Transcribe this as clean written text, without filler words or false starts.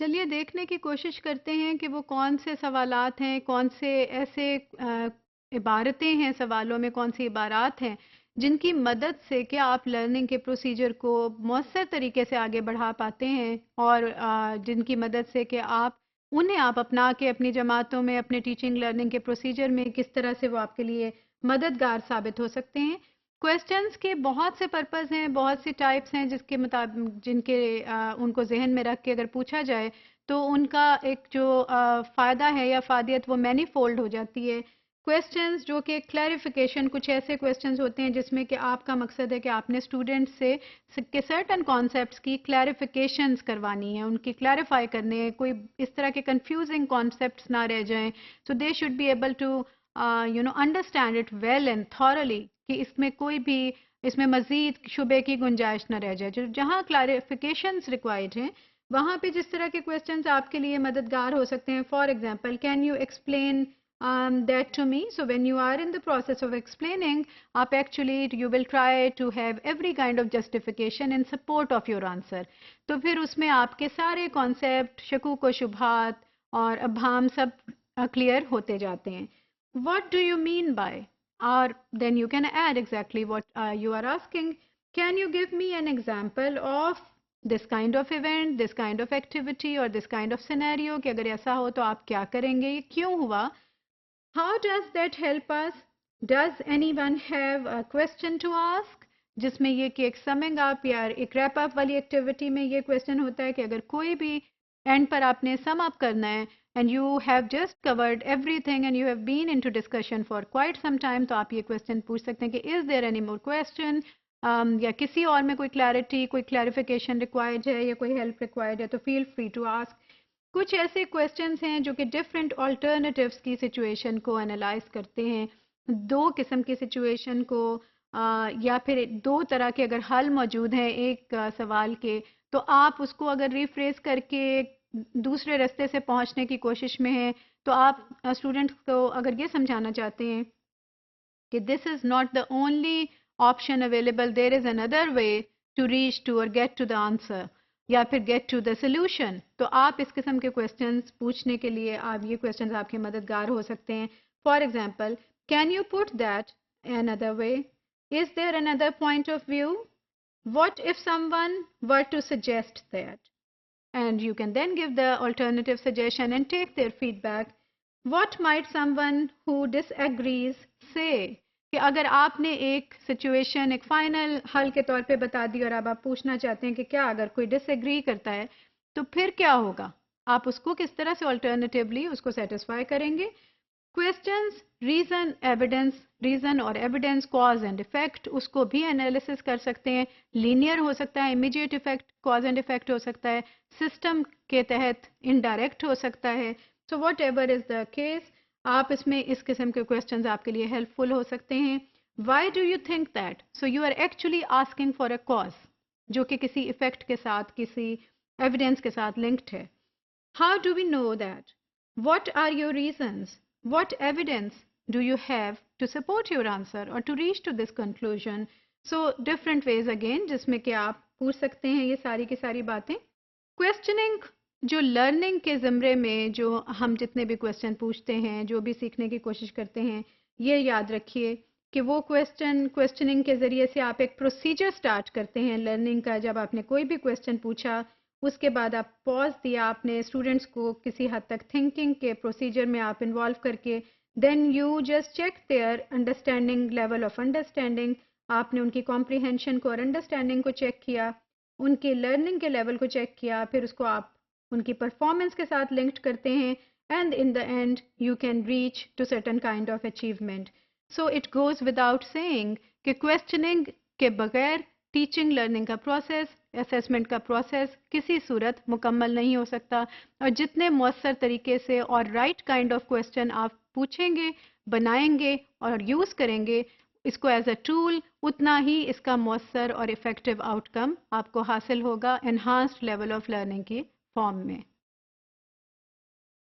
चलिए देखने की कोशिश करते हैं कि वो कौन से सवालात हैं, कौन से ऐसे इबारतें हैं सवालों में, कौन सी इबारात हैं, जिनकी मदद से कि आप लर्निंग के प्रोसीजर को मौसर तरीके से आगे बढ़ा पाते हैं और जिनकी मदद से कि उन्हें आप अपना के अपनी जमातों में, अपने टीचिंग लर्निंग के प्रोसीजर में किस तरह से वो आपके लिए मददगार साबित हो सकते हैं। क्वेश्चंस के बहुत से पर्पस हैं, बहुत सी टाइप्स हैं जिसके मुताबिक जिनके उनको जहन में रख के अगर पूछा जाए तो उनका एक जो फ़ायदा है या फ़ायदियत वो मैनी फोल्ड हो जाती है। क्वेश्चंस जो कि क्लैरिफिकेशन, कुछ ऐसे क्वेश्चंस होते हैं जिसमें कि आपका मकसद है कि आपने स्टूडेंट से के सर्टन कॉन्सेप्ट्स की क्लैरिफिकेशंस करवानी है, उनकी क्लैरिफाई करने हैं, कोई इस तरह के कंफ्यूजिंग कॉन्सेप्ट्स ना रह जाएं। So they should be able to understand it well and thoroughly, कि इसमें कोई भी इसमें मजीद शुबे की गुंजाइश न रह जाए। जो जहाँ क्लैरिफिकेशंस रिक्वायर्ड हैं वहाँ पे जिस तरह के क्वेश्चंस आपके लिए मददगार हो सकते हैं, for example, can you explain that to me? So when you are in the process of explaining, आप actually you will try to have every kind of justification in support of your answer. तो फिर उसमें आपके सारे concept, शकूक व शुबहात और अबहाम सब clear होते जाते हैं। What do you mean by? Or then you can add exactly what you are asking. Can you give me an example of this kind of event, this kind of activity or this kind of scenario? कि अगर ऐसा हो तो आप क्या करेंगे, ये क्यों हुआ? How does that help us? Does anyone have a question to ask? जिसमें ये कि एक समिंग अप या एक रैप अप वाली एक्टिविटी में ये क्वेश्चन होता है कि अगर कोई भी एंड पर आपने सम अप करना है and you have just covered everything and you have been into discussion for quite some time, तो आप ये क्वेश्चन पूछ सकते हैं कि is there any more question, या किसी और में कोई क्लैरिटी, कोई क्लैरिफिकेशन रिक्वायर्ड है या कोई हेल्प रिक्वायर्ड है, तो फील फ्री टू आस्क। कुछ ऐसे क्वेश्चंस हैं जो कि डिफरेंट अल्टरनेटिव्स की सिचुएशन को एनालाइज करते हैं, दो किस्म की सिचुएशन को या फिर दो तरह के अगर हल मौजूद हैं एक सवाल के, तो आप उसको अगर रिफ्रेस करके दूसरे रास्ते से पहुंचने की कोशिश में हैं, तो आप स्टूडेंट्स को अगर ये समझाना चाहते हैं कि this is not the only option available, there is another way to reach to और गेट टू द आंसर या फिर गेट टू द सोल्यूशन, तो आप इस किस्म के क्वेश्चंस पूछने के लिए आप ये क्वेश्चंस आपके मददगार हो सकते हैं। For example, can you put that another way? Is there another point of view? What if someone were to suggest that? And you can then give the alternative suggestion and take their feedback. What might someone who disagrees say? कि अगर आपने एक situation एक final हल के तौर पे बता दी और अब आप पूछना चाहते हैं कि क्या अगर कोई डिसएग्री करता है तो फिर क्या होगा, आप उसको किस तरह से अल्टरनेटिवली उसको सेटिस्फाई करेंगे। क्वेश्चंस रीजन और एविडेंस, कॉज एंड इफेक्ट, उसको भी एनालिसिस कर सकते हैं। लीनियर हो सकता है, immediate effect, cause and effect हो सकता है, सिस्टम के तहत इनडायरेक्ट हो सकता है। So what ever is the case, आप इसमें इस किस्म के क्वेश्चंस आपके लिए हेल्पफुल हो सकते हैं। Why do you think that? So you are actually asking for a cause जो कि किसी इफेक्ट के साथ, किसी एविडेंस के साथ लिंक्ड है। How do we know that? What are your reasons? What evidence do you have to support your answer or to reach to this conclusion? So different ways again जिसमें कि आप पूछ सकते हैं ये सारी की सारी बातें। क्वेश्चनिंग जो लर्निंग के ज़मरे में जो हम जितने भी क्वेश्चन पूछते हैं, जो भी सीखने की कोशिश करते हैं, ये याद रखिए कि वो क्वेश्चनिंग के ज़रिए से आप एक प्रोसीजर स्टार्ट करते हैं लर्निंग का। जब आपने कोई भी क्वेश्चन पूछा उसके बाद आप पॉज दिया, आपने स्टूडेंट्स को किसी हद तक थिंकिंग के प्रोसीजर में आप इन्वॉल्व करके, then you just check their understanding, level of understanding, आपने उनकी कॉम्प्रिहेंशन को और अंडरस्टैंडिंग को चेक किया, उनके लर्निंग के लेवल को चेक किया, फिर उसको आप उनकी परफॉर्मेंस के साथ लिंक्ड करते हैं and in the end you can reach to certain kind of achievement. So it goes without saying कि क्वेश्चनिंग के बगैर टीचिंग लर्निंग का प्रोसेस, असेसमेंट का प्रोसेस किसी सूरत मुकम्मल नहीं हो सकता। और जितने मौसर तरीके से और राइट काइंड ऑफ क्वेश्चन आप पूछेंगे, बनाएंगे और यूज़ करेंगे इसको एज अ टूल, उतना ही इसका मौसर और इफ़ेक्टिव आउटकम आपको हासिल होगा एनहांस्ड लेवल ऑफ लर्निंग की फॉर्म में।